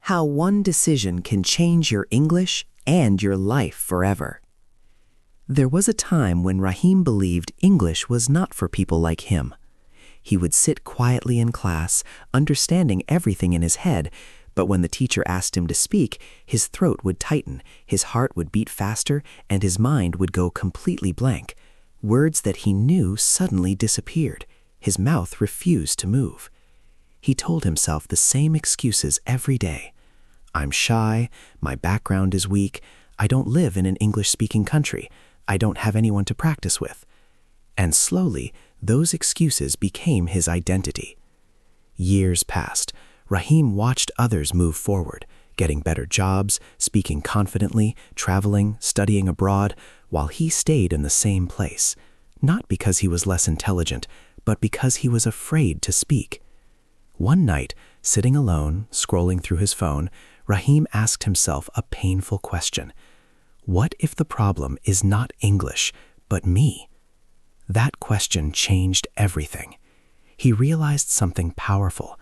How one decision can change your English and your life forever. There was a time when Rahim believed English was not for people like him. He would sit quietly in class, understanding everything in his head, but when the teacher asked him to speak, his throat would tighten, his heart would beat faster, and his mind would go completely blank. Words that he knew suddenly disappeared. His mouth refused to move. He told himself the same excuses every day. I'm shy, my background is weak, I don't live in an English-speaking country, I don't have anyone to practice with. And slowly, those excuses became his identity. Years passed. Rahim watched others move forward, getting better jobs, speaking confidently, traveling, studying abroad, while he stayed in the same place, not because he was less intelligent, but because he was afraid to speak. One night, sitting alone, scrolling through his phone, Rahim asked himself a painful question. What if the problem is not English, but me? That question changed everything. He realized something powerful.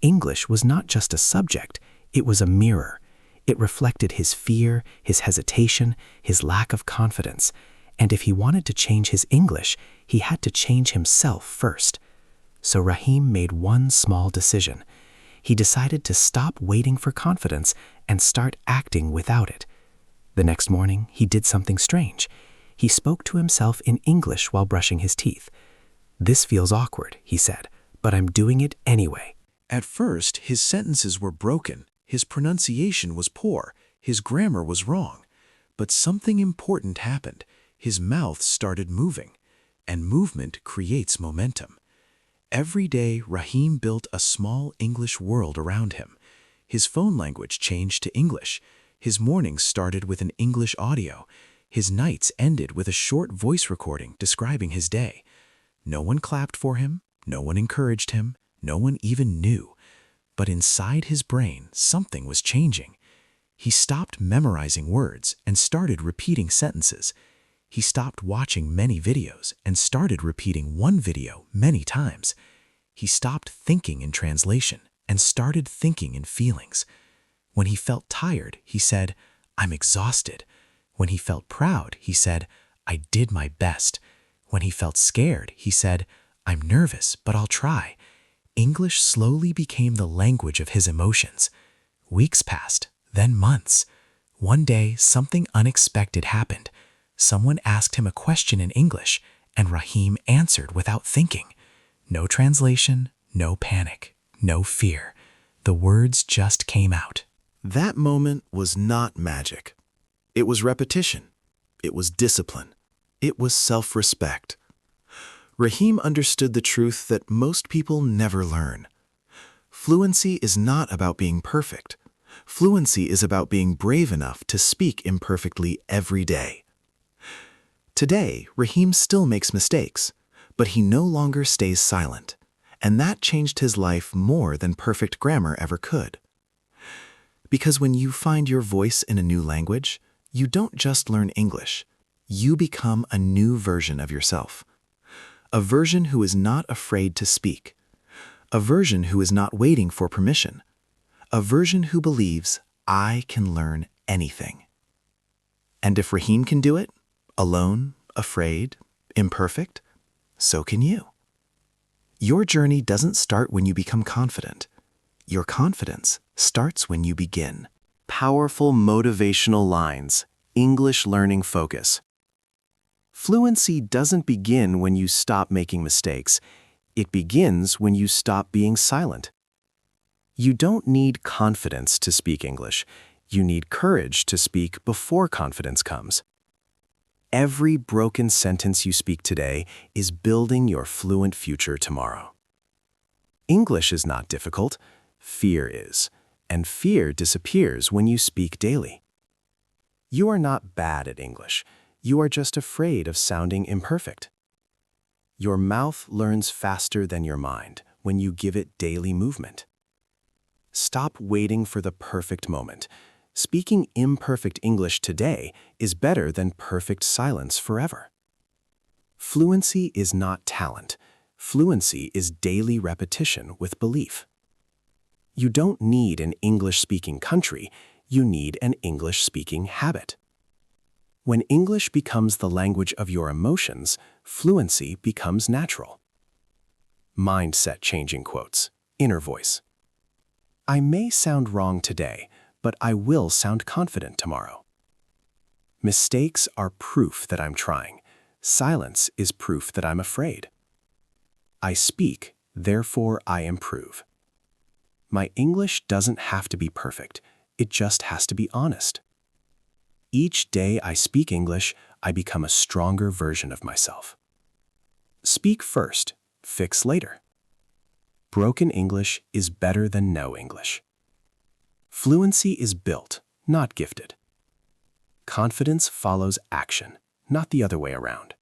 English was not just a subject, it was a mirror. It reflected his fear, his hesitation, his lack of confidence. And if he wanted to change his English, he had to change himself first. So Rahim made one small decision. He decided to stop waiting for confidence and start acting without it. The next morning, he did something strange. He spoke to himself in English while brushing his teeth. "This feels awkward," he said, "but I'm doing it anyway." At first, his sentences were broken, his pronunciation was poor, his grammar was wrong. But something important happened. His mouth started moving, and movement creates momentum. Every day, Rahim built a small English world around him. His phone language changed to English. His mornings started with an English audio. His nights ended with a short voice recording describing his day. No one clapped for him, no one encouraged him, no one even knew. But inside his brain, something was changing. He stopped memorizing words and started repeating sentences. He stopped watching many videos and started repeating one video many times. He stopped thinking in translation and started thinking in feelings. When he felt tired, he said, "I'm exhausted." When he felt proud, he said, "I did my best." When he felt scared, he said, "I'm nervous, but I'll try." English slowly became the language of his emotions. Weeks passed, then months. One day, something unexpected happened. Someone asked him a question in English, and Rahim answered without thinking. No translation, no panic, no fear. The words just came out. That moment was not magic. It was repetition. It was discipline. It was self-respect. Rahim understood the truth that most people never learn. Fluency is not about being perfect. Fluency is about being brave enough to speak imperfectly every day. Today, Rahim still makes mistakes, but he no longer stays silent, and that changed his life more than perfect grammar ever could. Because when you find your voice in a new language, you don't just learn English, you become a new version of yourself. A version who is not afraid to speak. A version who is not waiting for permission. A version who believes, I can learn anything. And if Rahim can do it, alone, afraid, imperfect, so can you. Your journey doesn't start when you become confident. Your confidence starts when you begin. Powerful motivational lines, English learning focus. Fluency doesn't begin when you stop making mistakes. It begins when you stop being silent. You don't need confidence to speak English. You need courage to speak before confidence comes. Every broken sentence you speak today is building your fluent future tomorrow. English is not difficult, fear is, and fear disappears when you speak daily. You are not bad at English. You are just afraid of sounding imperfect. Your mouth learns faster than your mind when you give it daily movement. Stop waiting for the perfect moment. Speaking imperfect English today is better than perfect silence forever. Fluency is not talent. Fluency is daily repetition with belief. You don't need an English-speaking country, you need an English-speaking habit. When English becomes the language of your emotions, fluency becomes natural. Mindset changing quotes. Inner voice. I may sound wrong today, but I will sound confident tomorrow. Mistakes are proof that I'm trying. Silence is proof that I'm afraid. I speak, therefore I improve. My English doesn't have to be perfect, it just has to be honest. Each day I speak English, I become a stronger version of myself. Speak first, fix later. Broken English is better than no English. Fluency is built, not gifted. Confidence follows action, not the other way around.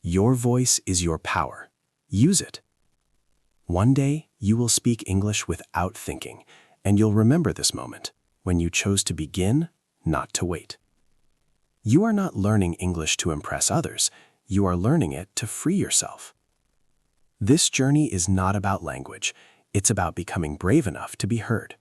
Your voice is your power. Use it. One day, you will speak English without thinking, and you'll remember this moment, when you chose to begin, not to wait. You are not learning English to impress others, you are learning it to free yourself. This journey is not about language, it's about becoming brave enough to be heard.